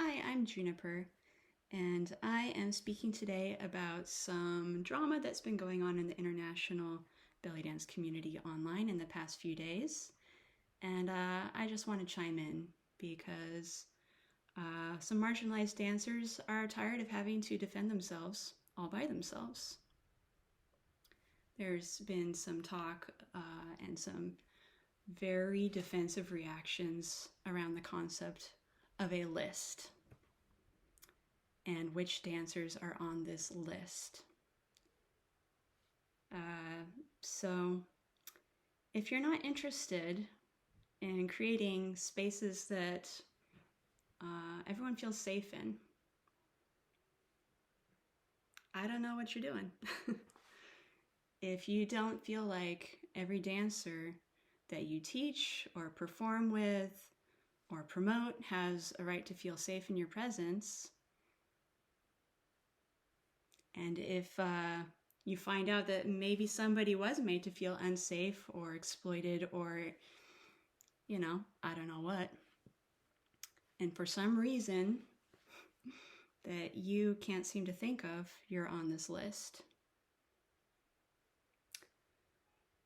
Hi, I'm Juniper, and I am speaking today about some drama that's been going on in the international belly dance community online in the past few days. And I just want to chime in because some marginalized dancers are tired of having to defend themselves all by themselves. There's been some talk and some very defensive reactions around the concept of a list and which dancers are on this list. So if you're not interested in creating spaces that everyone feels safe in, I don't know what you're doing. If you don't feel like every dancer that you teach or perform with or promote has a right to feel safe in your presence, and if you find out that maybe somebody was made to feel unsafe or exploited or, I don't know what, and for some reason that you can't seem to think of, you're on this list.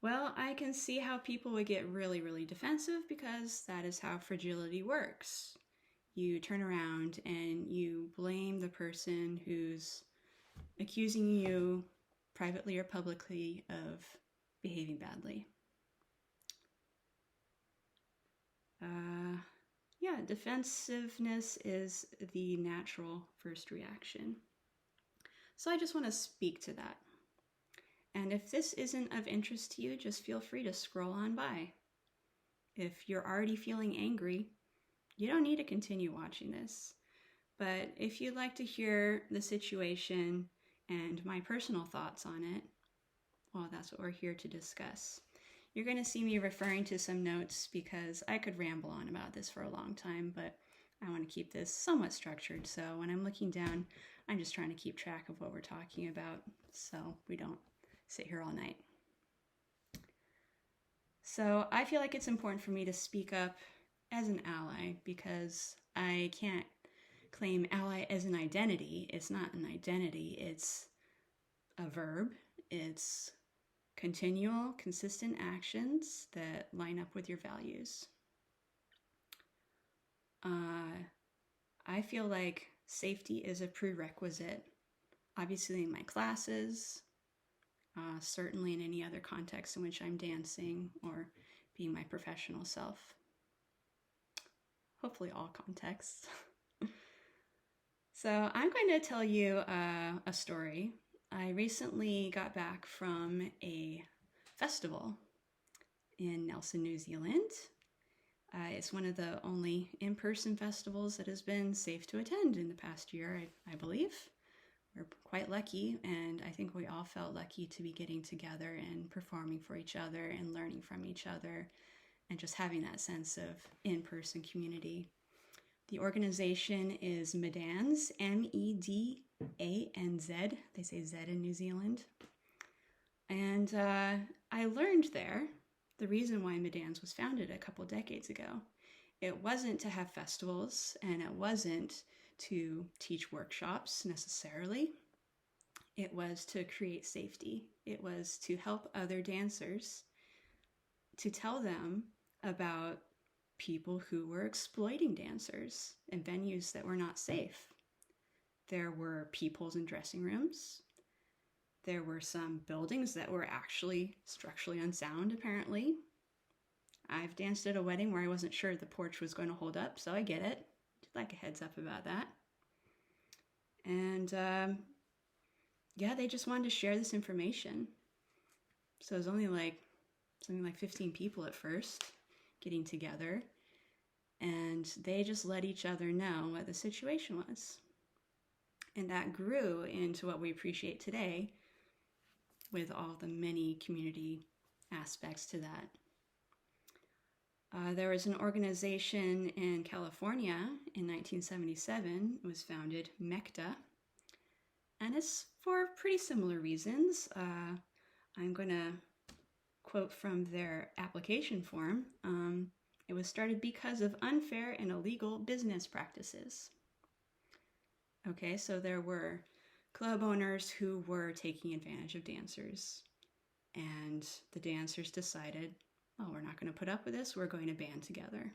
Well, I can see how people would get really, really defensive because that is how fragility works. You turn around and you blame the person who's accusing you privately or publicly of behaving badly. Defensiveness is the natural first reaction. So I just want to speak to that. And if this isn't of interest to you, just feel free to scroll on by. If you're already feeling angry, you don't need to continue watching this. But if you'd like to hear the situation and my personal thoughts on it, well, that's what we're here to discuss. You're going to see me referring to some notes because I could ramble on about this for a long time, but I want to keep this somewhat structured. So when I'm looking down, I'm just trying to keep track of what we're talking about so we don't sit here all night. So I feel like it's important for me to speak up as an ally because I can't claim ally as an identity. It's not an identity, it's a verb. It's continual, consistent actions that line up with your values. I feel like safety is a prerequisite, obviously in my classes, certainly in any other context in which I'm dancing or being my professional self. Hopefully all contexts. So I'm going to tell you a story. I recently got back from a festival in Nelson, New Zealand. It's one of the only in-person festivals that has been safe to attend in the past year, I believe. We're quite lucky, and I think we all felt lucky to be getting together and performing for each other and learning from each other and just having that sense of in-person community. The organization is Medans, Medanz. They say Z in New Zealand. And I learned there the reason why Medans was founded a couple decades ago. It wasn't to have festivals, and it wasn't to teach workshops necessarily. It was to create safety. It was to help other dancers, to tell them about people who were exploiting dancers in venues that were not safe. There were peepholes in dressing rooms. There were some buildings that were actually structurally unsound, apparently. I've danced at a wedding where I wasn't sure the porch was going to hold up, so I get it. Just like a heads up about that. And they just wanted to share this information. So it was only like something like 15 people at first getting together, and they just let each other know what the situation was. And that grew into what we appreciate today with all the many community aspects to that. There was an organization in California in 1977. It was founded, MECTA, and it's for pretty similar reasons. I'm going to quote from their application form. It was started because of unfair and illegal business practices. Okay, so there were club owners who were taking advantage of dancers, and the dancers decided, oh, we're not going to put up with this. We're going to band together.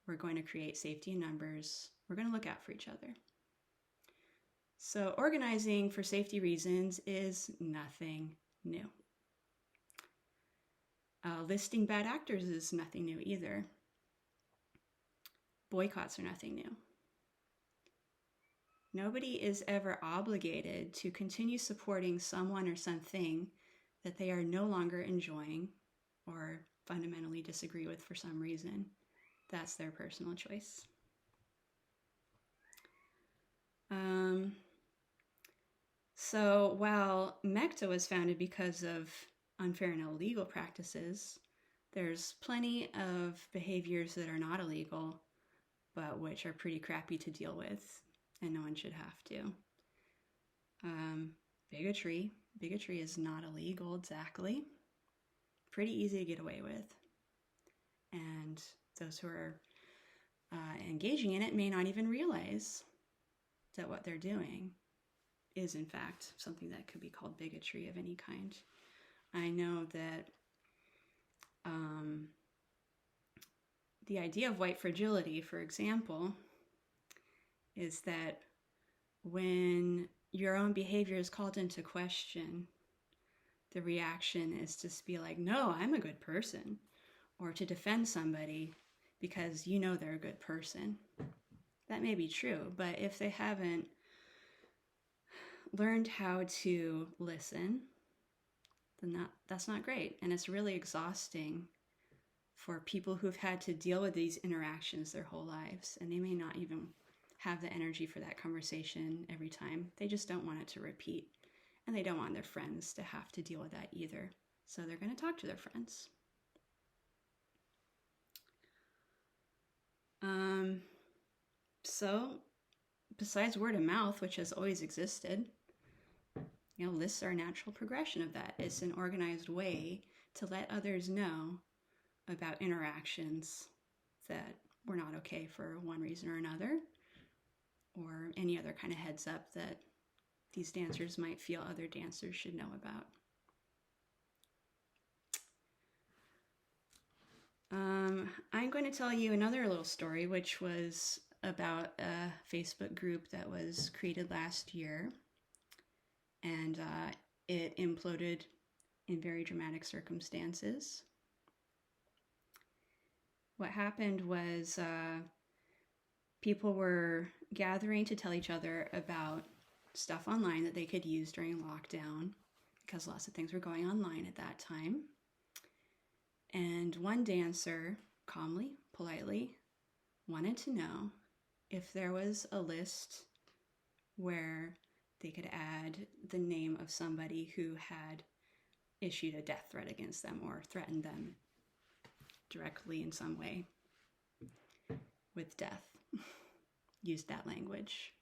We're going to create safety in numbers. We're going to look out for each other. So organizing for safety reasons is nothing new. Listing bad actors is nothing new either. Boycotts are nothing new. Nobody is ever obligated to continue supporting someone or something that they are no longer enjoying or fundamentally disagree with for some reason. That's their personal choice. So while MECTA was founded because of unfair and illegal practices, there's plenty of behaviors that are not illegal, but which are pretty crappy to deal with, and no one should have to. Bigotry is not illegal exactly. Pretty easy to get away with. And those who are engaging in it may not even realize that what they're doing is in fact something that could be called bigotry of any kind. I know that the idea of white fragility, for example, is that when your own behavior is called into question, the reaction is to be like, no, I'm a good person, or to defend somebody because you know they're a good person. That may be true, but if they haven't learned how to listen, then that's not great. And it's really exhausting for people who've had to deal with these interactions their whole lives, and they may not even have the energy for that conversation every time. They just don't want it to repeat, and they don't want their friends to have to deal with that either. So they're going to talk to their friends. So besides word of mouth, which has always existed, lists are a natural progression of that. It's an organized way to let others know about interactions that were not okay for one reason or another, or any other kind of heads up that these dancers might feel other dancers should know about. I'm going to tell you another little story, which was about a Facebook group that was created last year, and it imploded in very dramatic circumstances. What happened was people were gathering to tell each other about stuff online that they could use during lockdown, because lots of things were going online at that time. And one dancer, calmly, politely, wanted to know if there was a list where they could add the name of somebody who had issued a death threat against them or threatened them directly in some way with death. Used that language.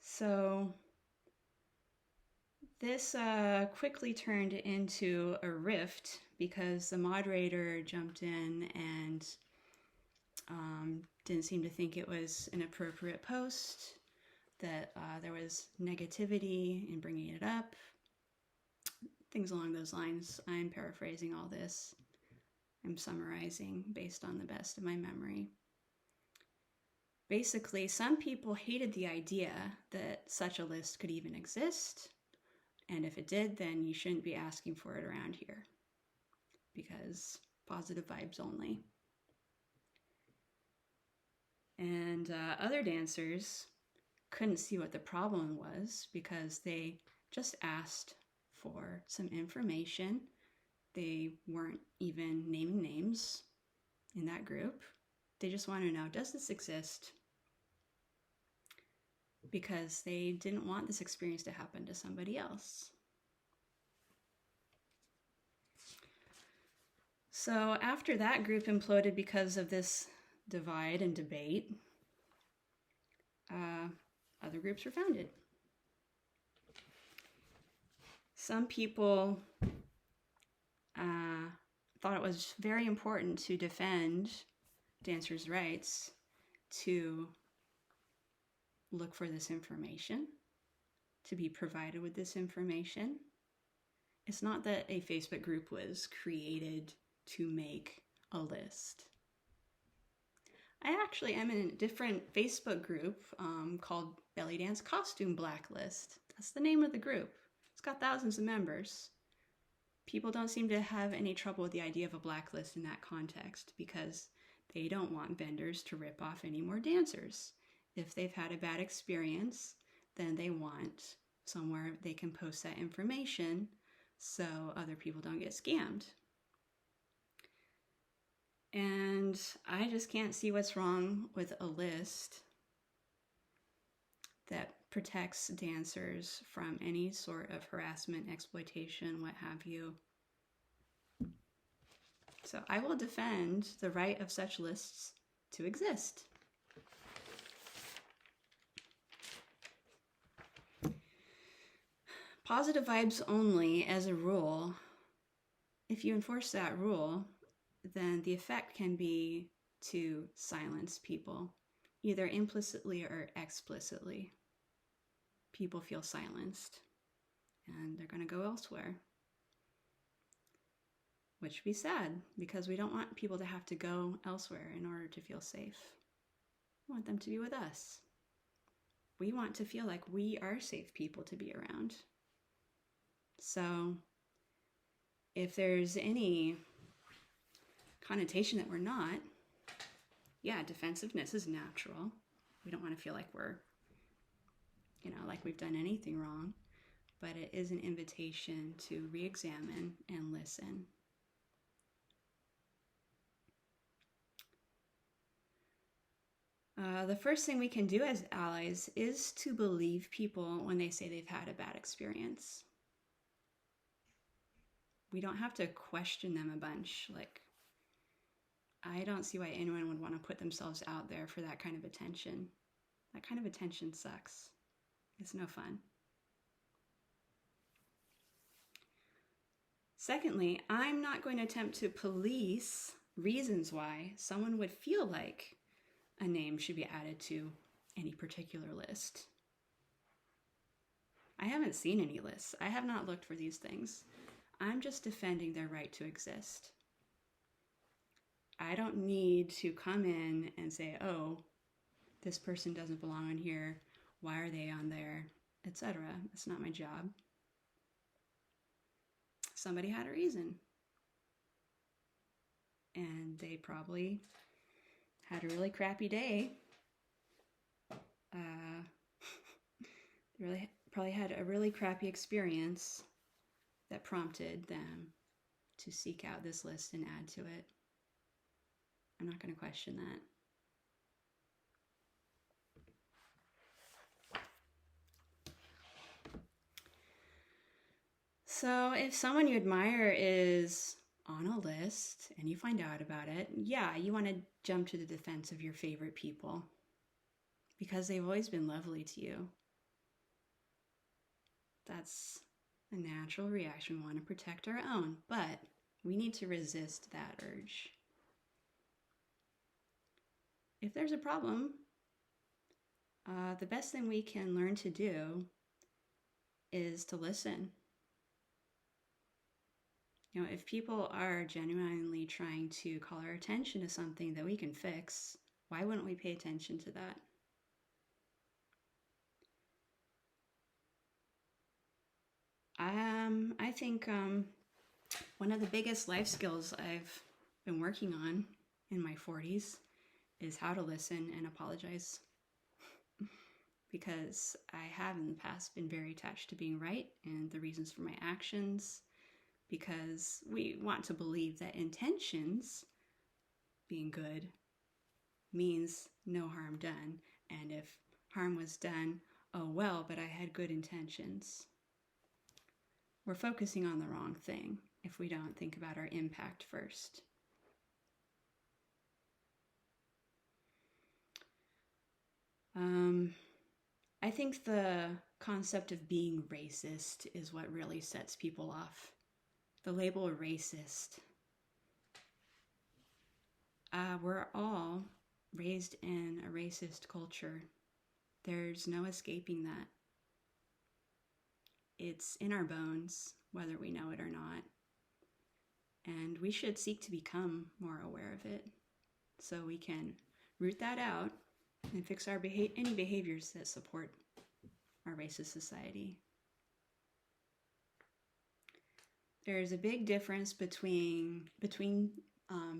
So this quickly turned into a rift because the moderator jumped in and didn't seem to think it was an appropriate post, that there was negativity in bringing it up, things along those lines. I'm paraphrasing all this. I'm summarizing based on the best of my memory. Basically, some people hated the idea that such a list could even exist, and if it did, then you shouldn't be asking for it around here, because positive vibes only. And other dancers couldn't see what the problem was because they just asked for some information. They weren't even naming names in that group. They just want to know, does this exist? Because they didn't want this experience to happen to somebody else. So after that group imploded because of this divide and debate, other groups were founded. Some people thought it was very important to defend dancers' rights to look for this information, to be provided with this information. It's not that a Facebook group was created to make a list. I actually am in a different Facebook group called Bellydance Costume Blacklist. That's the name of the group. It's got thousands of members. People don't seem to have any trouble with the idea of a blacklist in that context because they don't want vendors to rip off any more dancers. If they've had a bad experience, then they want somewhere they can post that information so other people don't get scammed. And I just can't see what's wrong with a list that protects dancers from any sort of harassment, exploitation, what have you. So I will defend the right of such lists to exist. Positive vibes only as a rule. If you enforce that rule, then the effect can be to silence people, either implicitly or explicitly. People feel silenced and they're going to go elsewhere, which would be sad because we don't want people to have to go elsewhere in order to feel safe. We want them to be with us. We want to feel like we are safe people to be around. So if there's any connotation that we're not, yeah, defensiveness is natural. We don't want to feel like we're, like we've done anything wrong, but it is an invitation to re-examine and listen. The first thing we can do as allies is to believe people when they say they've had a bad experience. We don't have to question them a bunch. I don't see why anyone would want to put themselves out there for that kind of attention. That kind of attention sucks. It's no fun. Secondly, I'm not going to attempt to police reasons why someone would feel like a name should be added to any particular list. I haven't seen any lists. I have not looked for these things. I'm just defending their right to exist. I don't need to come in and say, oh, this person doesn't belong on here. Why are they on there? Etc. It's not my job. Somebody had a reason. And they probably had a really crappy day. They probably had a really crappy experience that prompted them to seek out this list and add to it. I'm not going to question that. So if someone you admire is on a list and you find out about it, yeah, you want to jump to the defense of your favorite people because they've always been lovely to you. That's a natural reaction. We want to protect our own, but we need to resist that urge. If there's a problem, the best thing we can learn to do is to listen. If people are genuinely trying to call our attention to something that we can fix, why wouldn't we pay attention to that? I think one of the biggest life skills I've been working on in my 40s is how to listen and apologize. Because I have in the past been very attached to being right and the reasons for my actions, because we want to believe that intentions, being good, means no harm done. And if harm was done, oh well, but I had good intentions. We're focusing on the wrong thing if we don't think about our impact first. I think the concept of being racist is what really sets people off. The label racist. We're all raised in a racist culture. There's no escaping that. It's in our bones, whether we know it or not. And we should seek to become more aware of it so we can root that out and fix our any behaviors that support our racist society. There's a big difference between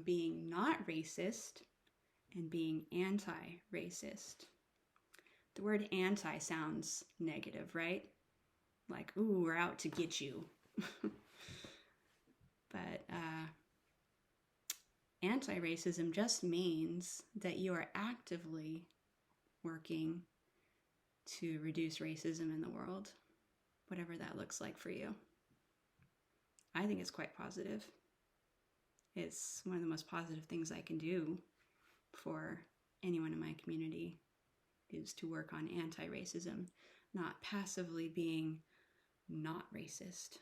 being not racist and being anti-racist. The word anti sounds negative, right? Like, ooh, we're out to get you. But anti-racism just means that you are actively working to reduce racism in the world, whatever that looks like for you. I think it's quite positive. It's one of the most positive things I can do for anyone in my community is to work on anti-racism, not passively being not racist.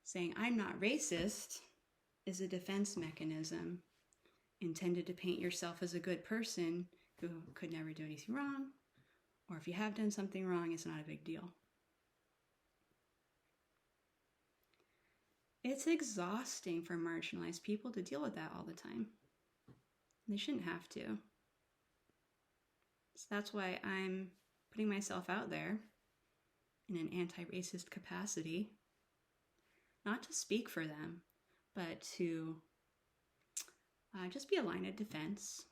Saying I'm not racist is a defense mechanism intended to paint yourself as a good person who could never do anything wrong, or if you have done something wrong, it's not a big deal. It's exhausting for marginalized people to deal with that all the time. They shouldn't have to. So that's why I'm putting myself out there in an anti-racist capacity, not to speak for them, but to just be a line of defense.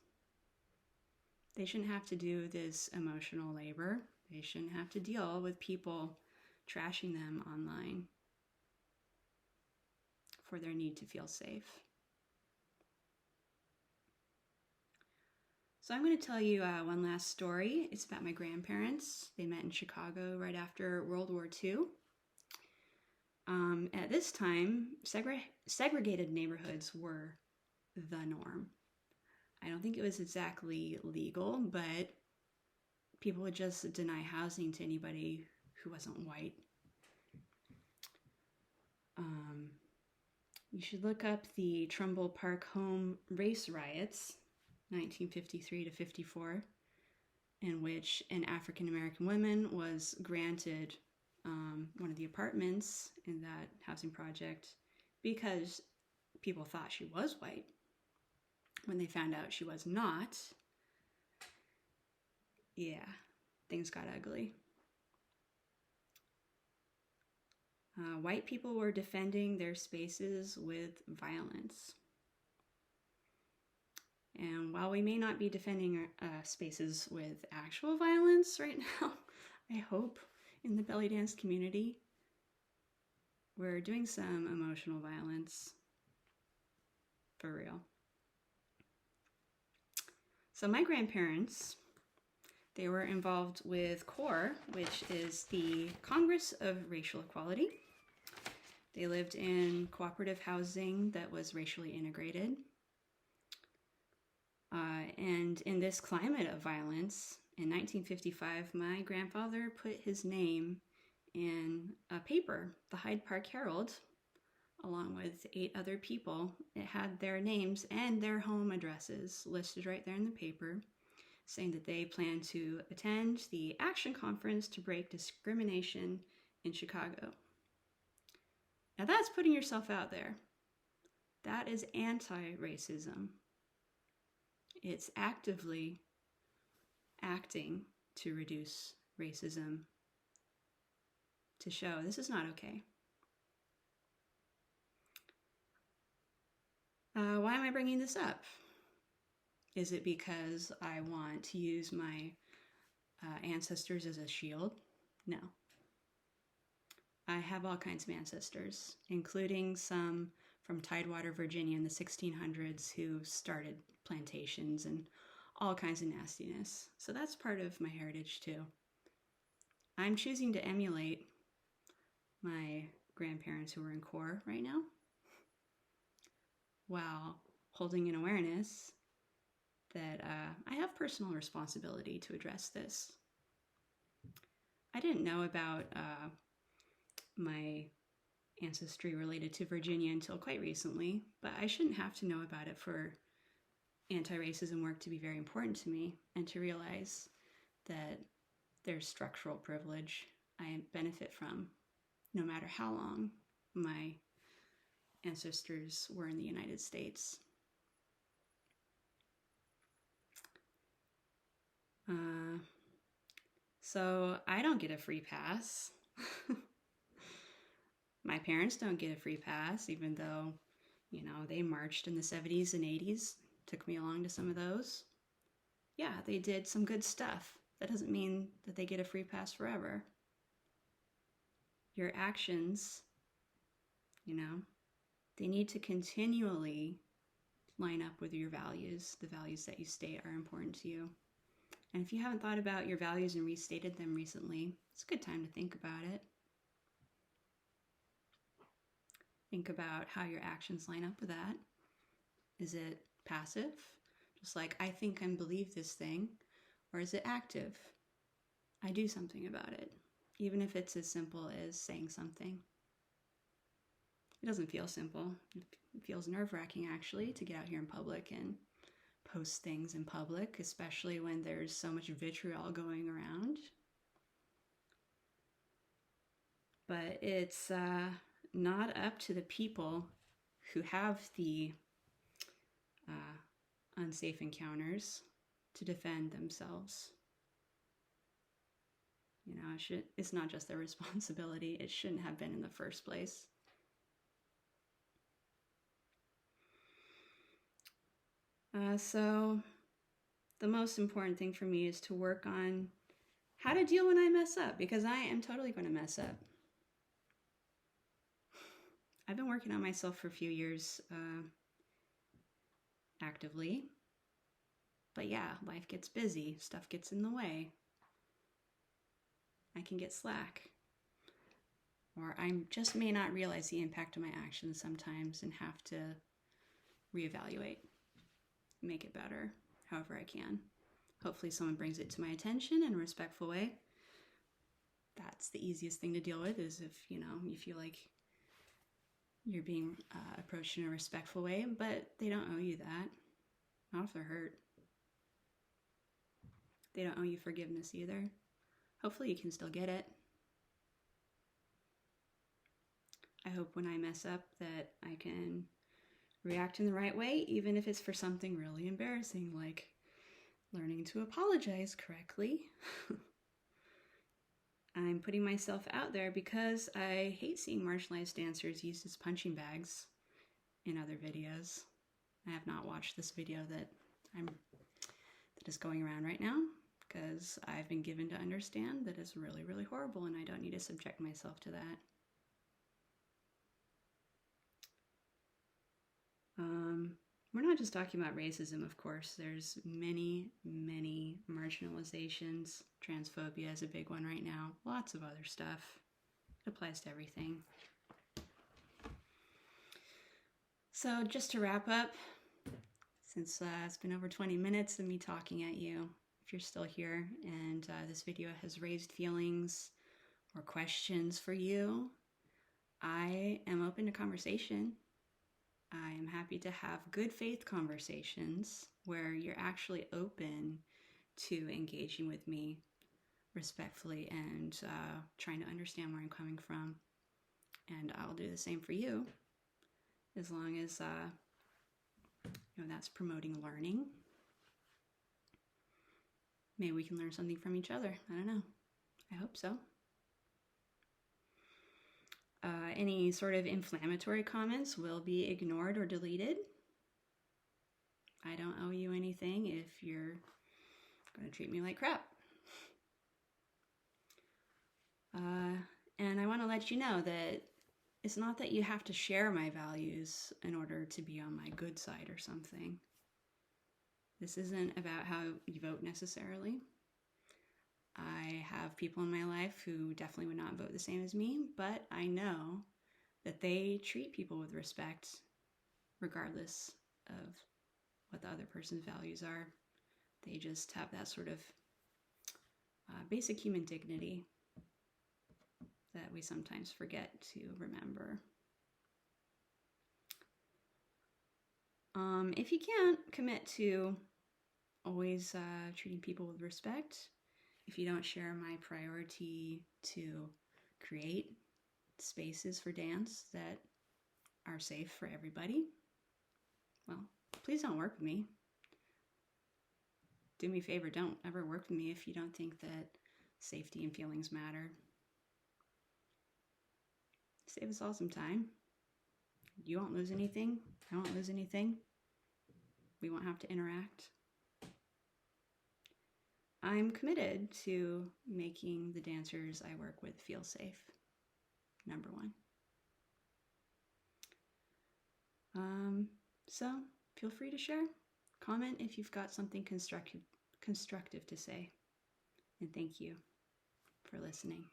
They shouldn't have to do this emotional labor. They shouldn't have to deal with people trashing them online for their need to feel safe. So I'm going to tell you one last story. It's about my grandparents. They met in Chicago right after World War II. At this time, segregated neighborhoods were the norm. I don't think it was exactly legal, but people would just deny housing to anybody who wasn't white. You should look up the Trumbull Park Home race riots, 1953 to 54, in which an African-American woman was granted one of the apartments in that housing project because people thought she was white. When they found out she was not, yeah, things got ugly. White people were defending their spaces with violence. And while we may not be defending spaces with actual violence right now, I hope in the belly dance community, we're doing some emotional violence for real. So my grandparents, they were involved with CORE, which is the Congress of Racial Equality. They lived in cooperative housing that was racially integrated. And in this climate of violence, in 1955, my grandfather put his name in a paper, the Hyde Park Herald, along with 8 other people. It had their names and their home addresses listed right there in the paper, saying that they plan to attend the Action Conference to Break Discrimination in Chicago. Now that's putting yourself out there. That is anti-racism. It's actively acting to reduce racism, to show this is not okay. Why am I bringing this up? Is it because I want to use my ancestors as a shield? No. I have all kinds of ancestors, including some from Tidewater, Virginia in the 1600s who started plantations and all kinds of nastiness. So that's part of my heritage too. I'm choosing to emulate my grandparents who are in CORE right now, while holding an awareness that I have personal responsibility to address this. I didn't know about my ancestry related to Virginia until quite recently, but I shouldn't have to know about it for anti-racism work to be very important to me and to realize that there's structural privilege I benefit from, no matter how long my ancestors were in the United States. So I don't get a free pass. My parents don't get a free pass, even though, they marched in the 70s and 80s. Took me along to some of those. Yeah, they did some good stuff. That doesn't mean that they get a free pass forever. Your actions, they need to continually line up with your values, the values that you state are important to you. And if you haven't thought about your values and restated them recently, it's a good time to think about it. Think about how your actions line up with that. Is it passive? Just like, I think and believe this thing. Or is it active? I do something about it. Even if it's as simple as saying something. It doesn't feel simple. It feels nerve-wracking, actually, to get out here in public and post things in public, especially when there's so much vitriol going around. But it's not up to the people who have the unsafe encounters to defend themselves. It's not just their responsibility. It shouldn't have been in the first place. So the most important thing for me is to work on how to deal when I mess up, because I am totally going to mess up. I've been working on myself for a few years actively. But yeah, life gets busy. Stuff gets in the way. I can get slack. Or I just may not realize the impact of my actions sometimes and have to reevaluate, make it better, however I can. Hopefully someone brings it to my attention in a respectful way. That's the easiest thing to deal with, is if, you feel like you're being approached in a respectful way, but they don't owe you that. Not if they're hurt. They don't owe you forgiveness either. Hopefully you can still get it. I hope when I mess up that I can react in the right way, even if it's for something really embarrassing, like learning to apologize correctly. I'm putting myself out there because I hate seeing marginalized dancers used as punching bags in other videos. I have not watched this video that is going around right now, because I've been given to understand that it's really, really horrible and I don't need to subject myself to that. We're not just talking about racism, of course. There's many, many marginalizations. Transphobia is a big one right now. Lots of other stuff. It applies to everything. So just to wrap up, since it's been over 20 minutes of me talking at you, if you're still here and this video has raised feelings or questions for you, I am open to conversation. I am happy to have good faith conversations where you're actually open to engaging with me respectfully and trying to understand where I'm coming from. And I'll do the same for you, as long as that's promoting learning. Maybe we can learn something from each other. I don't know. I hope so. Any sort of inflammatory comments will be ignored or deleted. I don't owe you anything if you're going to treat me like crap. And I want to let you know that it's not that you have to share my values in order to be on my good side or something. This isn't about how you vote necessarily. I have people in my life who definitely would not vote the same as me, but I know that they treat people with respect regardless of what the other person's values are. They just have that sort of basic human dignity that we sometimes forget to remember. If you can't commit to always treating people with respect, if you don't share my priority to create spaces for dance that are safe for everybody, well, please don't work with me. Do me a favor, don't ever work with me if you don't think that safety and feelings matter. Save us all some time. You won't lose anything. I won't lose anything. We won't have to interact. I'm committed to making the dancers I work with feel safe. Number one. So feel free to share. Comment if you've got something constructive to say. And thank you for listening.